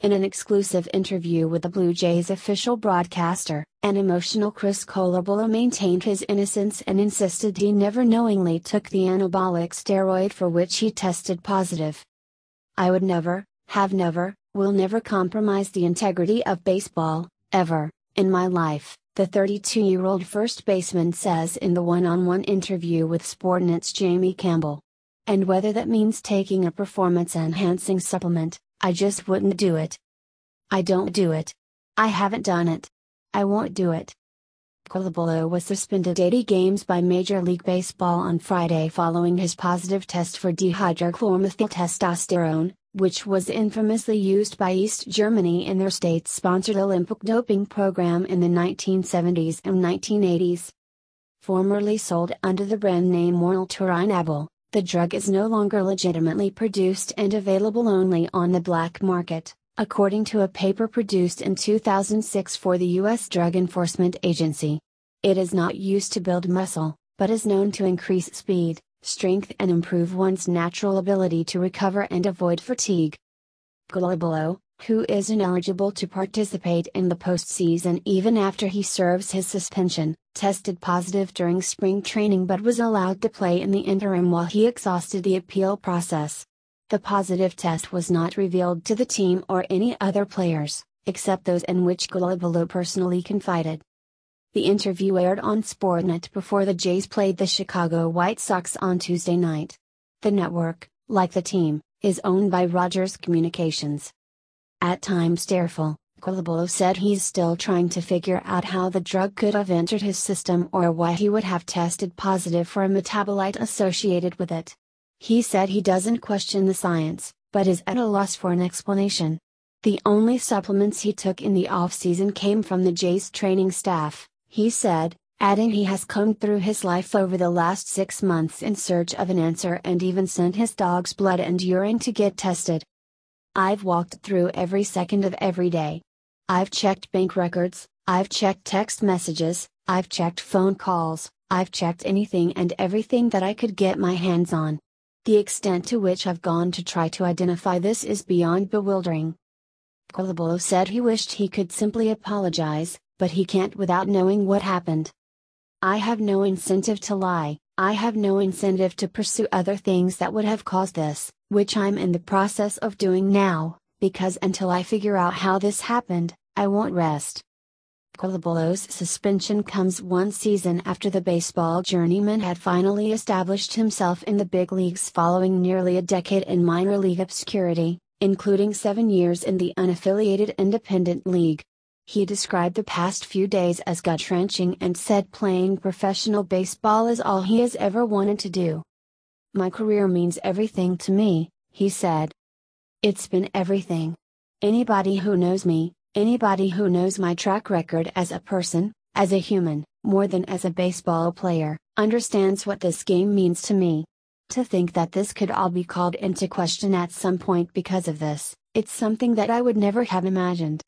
In an exclusive interview with the Blue Jays official broadcaster, an emotional Chris Colabello maintained his innocence and insisted he never knowingly took the anabolic steroid for which he tested positive. "I would never, have never, will never compromise the integrity of baseball, ever, in my life," the 32-year-old first baseman says in the one-on-one interview with Sportsnet's Jamie Campbell. "And whether that means taking a performance-enhancing supplement, I just wouldn't do it. I don't do it. I haven't done it. I won't do it." Colabello was suspended 80 games by Major League Baseball on Friday following his positive test for dihydrochlormethyltestosterone, which was infamously used by East Germany in their state-sponsored Olympic doping program in the 1970s and 1980s. Formerly sold under the brand name Turinabol, the drug is no longer legitimately produced and available only on the black market, according to a paper produced in 2006 for the U.S. Drug Enforcement Agency. It is not used to build muscle, but is known to increase speed, strength and improve one's natural ability to recover and avoid fatigue. Colabello, who is ineligible to participate in the postseason even after he serves his suspension, tested positive during spring training but was allowed to play in the interim while he exhausted the appeal process. The positive test was not revealed to the team or any other players, except those in which Colabello personally confided. The interview aired on Sportsnet before the Jays played the Chicago White Sox on Tuesday night. The network, like the team, is owned by Rogers Communications. At times tearful, Colabello said he's still trying to figure out how the drug could have entered his system or why he would have tested positive for a metabolite associated with it. He said he doesn't question the science, but is at a loss for an explanation. The only supplements he took in the off-season came from the Jays training staff, he said, adding he has combed through his life over the last 6 months in search of an answer and even sent his dog's blood and urine to get tested. "I've walked through every second of every day. I've checked bank records, I've checked text messages, I've checked phone calls, I've checked anything and everything that I could get my hands on. The extent to which I've gone to try to identify this is beyond bewildering." Colabello said he wished he could simply apologize, but he can't without knowing what happened. "I have no incentive to lie, I have no incentive to pursue other things that would have caused this, which I'm in the process of doing now, because until I figure out how this happened, I won't rest." Colabello's suspension comes one season after the baseball journeyman had finally established himself in the big leagues following nearly a decade in minor league obscurity, including 7 years in the unaffiliated independent league. He described the past few days as gut-wrenching and said playing professional baseball is all he has ever wanted to do. "My career means everything to me," he said. "It's been everything. Anybody who knows me, anybody who knows my track record as a person, as a human, more than as a baseball player, understands what this game means to me. To think that this could all be called into question at some point because of this, it's something that I would never have imagined."